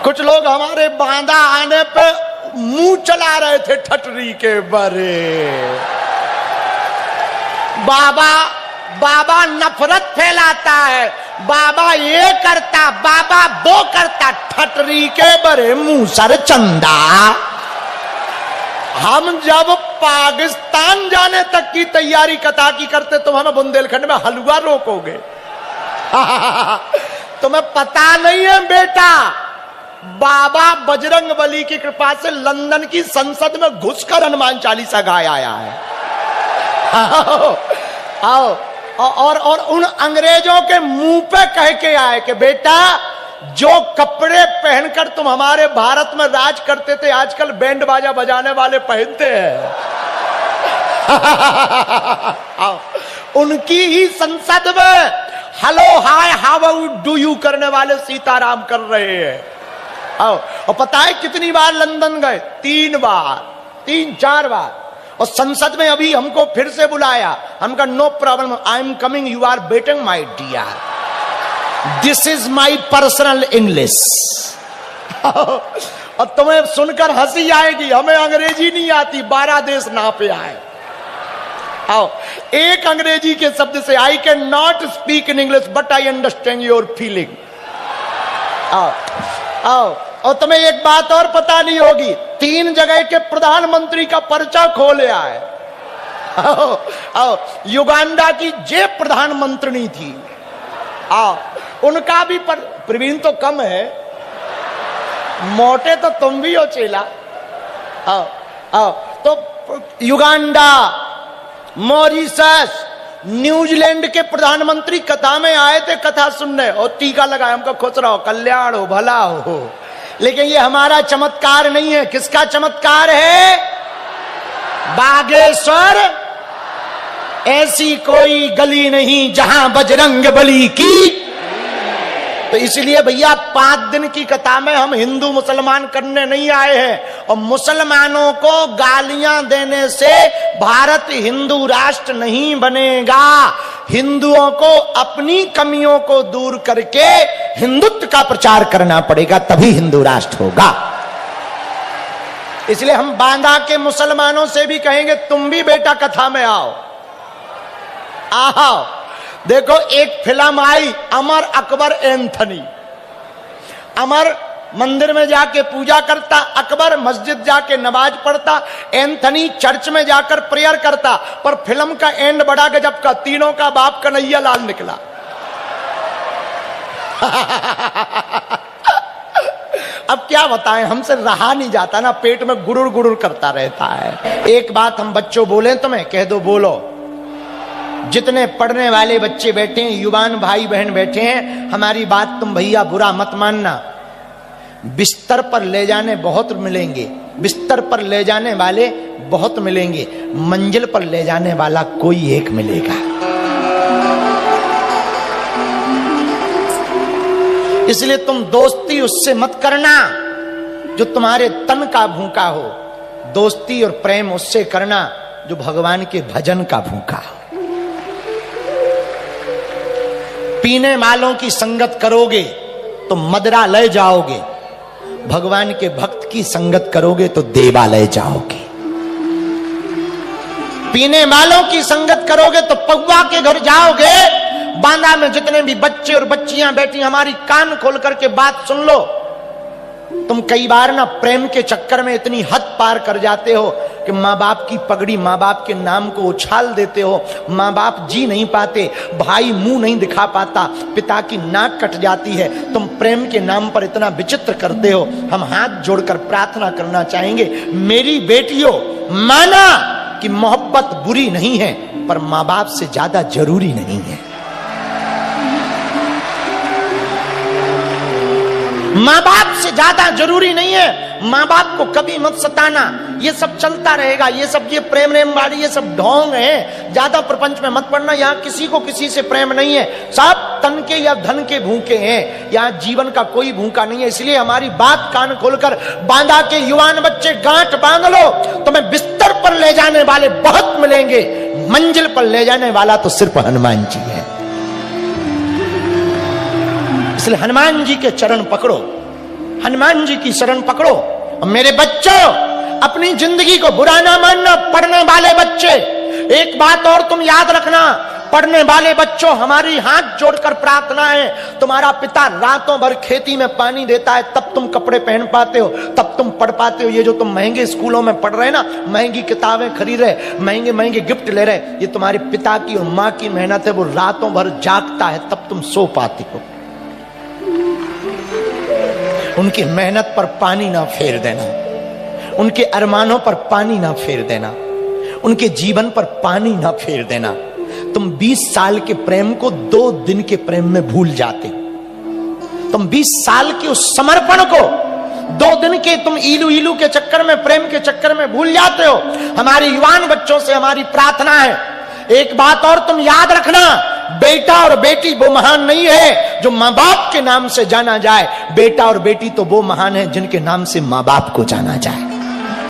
कुछ लोग हमारे बांदा आने पे मुंह चला रहे थे ठटरी के बरे। बाबा नफरत फैलाता है, बाबा ये करता, बाबा वो करता, ठटरी के बरे मुंह सर चंदा। हम जब पाकिस्तान जाने तक की तैयारी कथा की करते, तुम हमें बुंदेलखंड में हलवा रोकोगे। तुम्हें पता नहीं है बेटा, बाबा बजरंगबली की कृपा से लंदन की संसद में घुसकर हनुमान चालीसा गाया आया है। आओ और उन अंग्रेजों के मुंह पे कह के आए कि बेटा जो कपड़े पहनकर तुम हमारे भारत में राज करते थे, आजकल बैंड बाजा बजाने वाले पहनते हैं। उनकी ही संसद में hello hi how do you करने वाले सीताराम कर रहे हैं। आओ, और पता है कितनी बार लंदन गए? 3-4 बार। और संसद में अभी हमको फिर से बुलाया। हम कहा no problem, I am coming, you are waiting my dear, this is my personal English. और तुम्हें सुनकर हंसी आएगी, हमें अंग्रेजी नहीं आती, 12 देश ना पे आए। आओ, एक अंग्रेजी के शब्द से I can not speak in English but I understand your feeling. आओ आओ, और तुम्हें एक बात और पता नहीं होगी, 3 जगह के प्रधानमंत्री का पर्चा खोले आए। आओ आओ, युगांडा की जे प्रधानमंत्री थी, आओ उनका भी प्रवीण तो कम है, मोटे तो तुम भी हो चेला। आओ आओ, तो युगांडा, मॉरिशस, न्यूजीलैंड के प्रधानमंत्री कथा में आए थे कथा सुनने, और टीका लगाए, हमको खुश रहो, कल्याण हो, भला हो। लेकिन ये हमारा चमत्कार नहीं है। किसका चमत्कार है? बागेश्वर ऐसी कोई गली नहीं जहां बजरंग बली की। तो इसलिए भैया 5 दिन की कथा में हम हिंदू मुसलमान करने नहीं आए हैं, और मुसलमानों को गालियां देने से भारत हिंदू राष्ट्र नहीं बनेगा। हिंदुओं को अपनी कमियों को दूर करके हिंदुत्व का प्रचार करना पड़ेगा, तभी हिंदू राष्ट्र होगा। इसलिए हम बांदा के मुसलमानों से भी कहेंगे तुम भी बेटा कथा में आओ। आओ, देखो एक फिल्म आई अमर अकबर एंथनी। अमर मंदिर में जाके पूजा करता, अकबर मस्जिद जाके नमाज पढ़ता, एंथनी चर्च में जाकर प्रेयर करता। पर फिल्म का एंड बड़ा गजब का, तीनों का बाप कन्हैया लाल निकला। अब क्या बताएं, हमसे रहा नहीं जाता ना, पेट में गुरुर गुरुर करता रहता है। एक बात हम बच्चों बोले तुम्हें, कह दो बोलो। जितने पढ़ने वाले बच्चे बैठे हैं, युवान भाई बहन बैठे हैं, हमारी बात तुम भैया बुरा मत मानना। बिस्तर पर ले जाने बहुत मिलेंगे, बिस्तर पर ले जाने वाले बहुत मिलेंगे, मंजिल पर ले जाने वाला कोई एक मिलेगा। इसलिए तुम दोस्ती उससे मत करना जो तुम्हारे तन का भूखा हो, दोस्ती और प्रेम उससे करना जो भगवान के भजन का भूखा हो। पीने वालों की संगत करोगे तो मदिरालय जाओगे, भगवान के भक्त की संगत करोगे तो देवालय जाओगे। पीने वालों की संगत करोगे तो पौवा के घर जाओगे। बांदा में जितने भी बच्चे और बच्चियां बैठी, हमारी कान खोल करके बात सुन लो। तुम कई बार ना प्रेम के चक्कर में इतनी हद पार कर जाते हो कि माँ बाप की पगड़ी, माँ बाप के नाम को उछाल देते हो। माँ बाप जी नहीं पाते, भाई मुंह नहीं दिखा पाता, पिता की नाक कट जाती है। तुम प्रेम के नाम पर इतना विचित्र करते हो। हम हाथ जोड़कर प्रार्थना करना चाहेंगे, मेरी बेटियों, माना कि मोहब्बत बुरी नहीं है, पर माँ बाप से ज्यादा जरूरी नहीं है। माँ बाप से ज्यादा जरूरी नहीं है। माँ बाप को कभी मत सताना, ये सब चलता रहेगा। ये सब ये प्रेम रेम वाली ये सब ढोंग है, ज्यादा प्रपंच में मत पड़ना। यहाँ किसी को किसी से प्रेम नहीं है, सब तन के या धन के भूखे हैं। यहाँ जीवन का कोई भूखा नहीं है। इसलिए हमारी बात कान खोलकर बांदा के युवान बच्चे गांठ बांध लो। तुम्हें बिस्तर पर ले जाने वाले बहुत मिलेंगे, मंजिल पर ले जाने वाला तो सिर्फ हनुमान जी है। इसलिए हनुमान जी के चरण पकड़ो, हनुमान जी की शरण पकड़ो। मेरे बच्चों, अपनी जिंदगी को बुरा ना मानना। पढ़ने वाले बच्चे, एक बात और तुम याद रखना, पढ़ने वाले बच्चों, हमारी हाथ जोड़कर प्रार्थना है, तुम्हारा पिता रातों भर खेती में पानी देता है, तब तुम कपड़े पहन पाते हो, तब तुम पढ़ पाते हो। ये जो तुम महंगे स्कूलों में पढ़ रहे ना, महंगी किताबें खरीद रहे, महंगे महंगे गिफ्ट ले रहे, ये तुम्हारे पिता की और माँ की मेहनत है। वो रातों भर जागता है, तब तुम सो पाते हो। उनकी मेहनत पर पानी ना फेर देना, उनके अरमानों पर पानी ना फेर देना, उनके जीवन पर पानी ना फेर देना। तुम 20 साल के प्रेम को 2 दिन के प्रेम में भूल जाते हो। तुम 20 साल के उस समर्पण को 2 दिन के तुम इलू इलू के चक्कर में, प्रेम के चक्कर में भूल जाते हो। हमारे युवान बच्चों से हमारी प्रार्थना है, एक बात और तुम याद रखना, बेटा और बेटी वो महान नहीं है जो मां बाप के नाम से जाना जाए। बेटा और बेटी तो वो महान है जिनके नाम से मां बाप को जाना जाए।